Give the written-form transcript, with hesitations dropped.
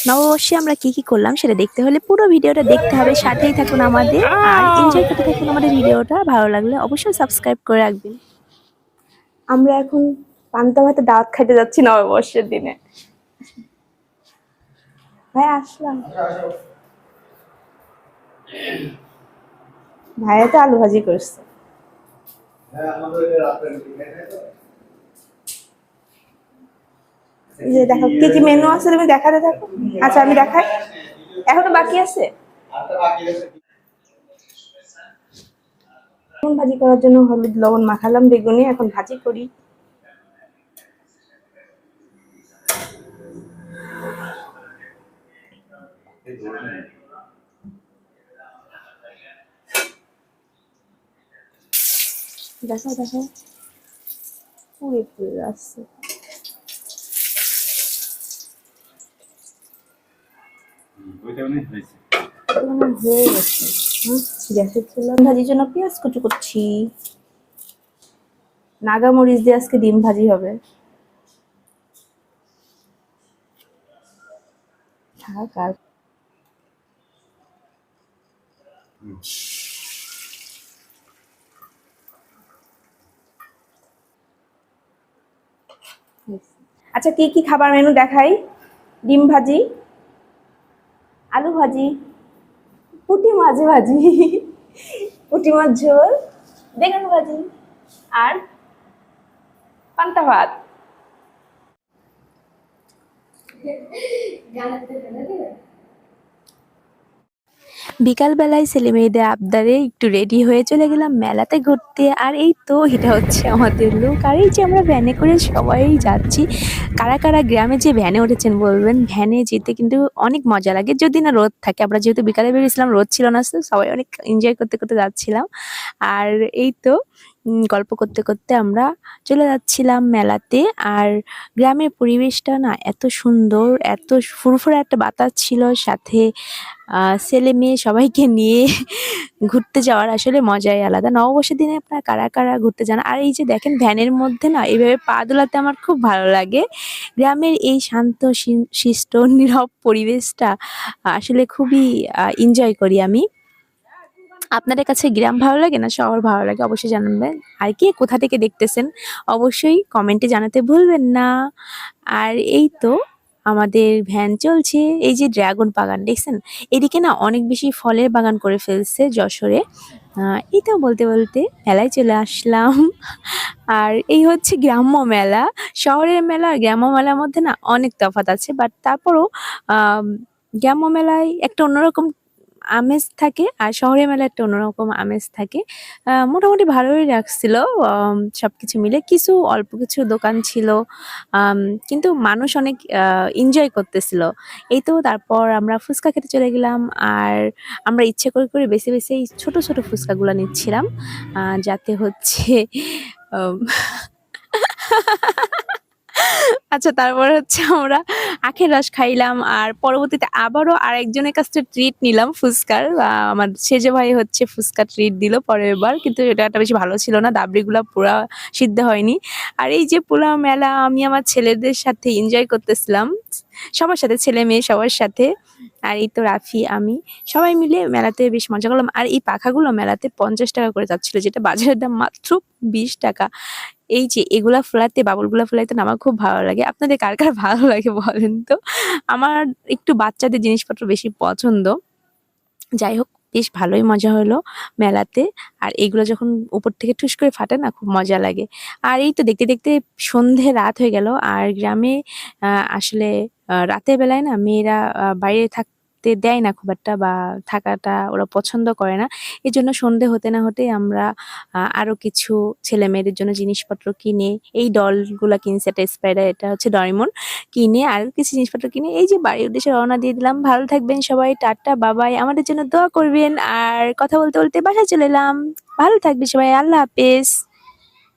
নববর্ষে আমরা কি করলাম সেটা দেখতে হলে পুরো ভিডিওটা দেখতে হবে, সাথেই থাকুন আমাদের আর এনজয় করতে থাকুন আমাদের ভিডিওটা। ভালো লাগলে অবশ্যই সাবস্ক্রাইব করে রাখবেন। আমরা এখন পান্তা ভাতে দাওয়াত খাইতে যাচ্ছি নববর্ষের দিনে। ভাই আসলাম, ভাইয়া তো আলু ভাজি করছে। যে দেখো কি মেনু আছে, তুমি দেখাতে থাকো। আচ্ছা আমি দেখাই, এখনো বাকি আছে। এখন ভাজি করার জন্য হলুদ লবণ মাখালাম বেগুনে, এখন ভাজি করি। দেখো দেখো পুড়ে পুড়ে আসছে। হয়ে গেছে। গ্যাসের চুলা ভাজির জন্য পেঁয়াজ কুচি করছি। নাগা মরিচ দিয়ে আজকে ডিম ভাজি হবে। থাক আর আচ্ছা কি খাবার মেনু দেখাই। ডিম ভাজি, আলু ভাজি, পুঁটি মাছ ভাজি, পুঁটি মাছ ঝোল, বেগুন ভাজি আর পান্তা ভাত। বিকালবেলায় ছেলে মেয়েদের আবদারে একটু রেডি হয়ে চলে গেলাম মেলাতে ঘুরতে। আর এই তো এটা হচ্ছে আমাদের লোক। আর এই যে আমরা ভ্যানে করে সবাই যাচ্ছি। কারা কারা গ্রামে যে ভ্যানে উঠেছেন বলবেন। ভ্যানে যেতে কিন্তু অনেক মজা লাগে যদি না রোদ থাকে। আমরা যেহেতু বিকালে বেরিয়েছিলাম, রোদ ছিল না, তো সবাই অনেক এনজয় করতে করতে যাচ্ছিলাম। আর এই তো গল্প করতে করতে আমরা চলে যাচ্ছিলাম মেলাতে। আর গ্রামের পরিবেশটা না এত সুন্দর, এত ফুরফুরে একটা বাতাস ছিল, সাথে ছেলে মেয়ে সবাইকে নিয়ে ঘুরতে যাওয়ার আসলে মজাই আলাদা। নববর্ষের দিনে আপনারা কারা কারা ঘুরতে যান? আর এই যে দেখেন ভ্যানের মধ্যে না এইভাবে পা দোলাতে আমার খুব ভালো লাগে। গ্রামের এই শান্ত শিষ্ট নীরব পরিবেশটা আসলে খুবই এনজয় করি আমি। আপনাদের কাছে গ্রাম ভালো লাগে না শহর ভালো লাগে অবশ্যই জানাবেন। আর কে কোথা থেকে দেখতেছেন অবশ্যই কমেন্টে জানাতে ভুলবেন না। আর এই তো আমাদের ভ্যান চলছে। এই যে ড্রাগন বাগান দেখছেন, এদিকে না অনেক বেশি ফলের বাগান করে ফেলছে যশোরে। এই তো বলতে বলতে মেলায় চলে আসলাম। আর এই হচ্ছে গ্রাম্য মেলা। শহরের মেলা আর গ্রাম্য মেলার মধ্যে না অনেক তফাৎ আছে, বাট তারপরও আম গ্রাম্য মেলায় একটা অন্যরকম আমেজ থাকে আর শহরের মেলায় একটা অন্যরকম আমেজ থাকে। মোটামুটি ভালোই লাগছিল সবকিছু মিলে। কিছু অল্প কিছু দোকান ছিল, আম কিন্তু মানুষ অনেক এনজয় করতেছিল। এই তো তারপর আমরা ফুচকা খেতে চলে গেলাম। আর আমরা ইচ্ছে করে বেছে এই ছোট ফুচকাগুলা নিচ্ছিলাম, যাতে হচ্ছে আম আচ্ছা তারপরে হচ্ছে আমরা আখের রস খাইলাম। আর পরবর্তীতে আবারও আরেকজনের কাছ থেকে ট্রিট নিলাম ফুচকার। আমার সেজে ভাই হচ্ছে ফুচকা ট্রিট দিল পরের বার, কিন্তু এটা একটা বেশি ভালো ছিল না, দাবড়িগুলা পুরা সিদ্ধ হয়নি। আর এই যে পোলাও মেলা আমি আমার ছেলেদের সাথে এনজয় করতেছিলাম, সবার সাথে, ছেলে মেয়ে সবার সাথে। আর এই তো রাফি আমি সবাই মিলে মেলাতে বেশ মজা করলাম। আর এই পাখাগুলো মেলাতে 50 টাকা করে যাচ্ছিল, যেটা বাজারের দাম মাত্র 20 টাকা। এই যে এগুলা ফোলাতে, বাবুলগুলা ফোলাইতে না আমার খুব ভালো লাগে। আপনাদের কার কার ভালো লাগে বলেন তো? আমার একটু বাচ্চাদের জিনিসপত্র বেশি পছন্দ। যাই হোক, বেশ ভালোই মজা হলো মেলাতে। আর এগুলো যখন উপর থেকে ঠুস করে ফাটে না, খুব মজা লাগে। আর এই তো দেখতে দেখতে সন্ধে রাত হয়ে গেল। আর গ্রামে আসলে রাতের বেলায় না মেয়েরা বাইরে থাকতে দেয় না খুব একটা, বা থাকাটা ওরা পছন্দ করে না। এজন্য সন্ধে হতে না হতেই আমরা আরো কিছু ছেলে মেয়েদের জন্য জিনিসপত্র কিনে, এই ডলগুলা কিনছি, একটা স্পাইডার, এটা হচ্ছে ডরিমন, কিনে আর কিছু জিনিসপত্র কিনে এই যে বাড়ির উদ্দেশ্যে রওনা দিয়ে দিলাম। ভালো থাকবেন সবাই, টাটা বাবাই, আমাদের জন্য দোয়া করবেন। আর কথা বলতে বলতে বাসায় চলে এলাম। ভালো থাকবে সবাই, আল্লাহ হাফেজ।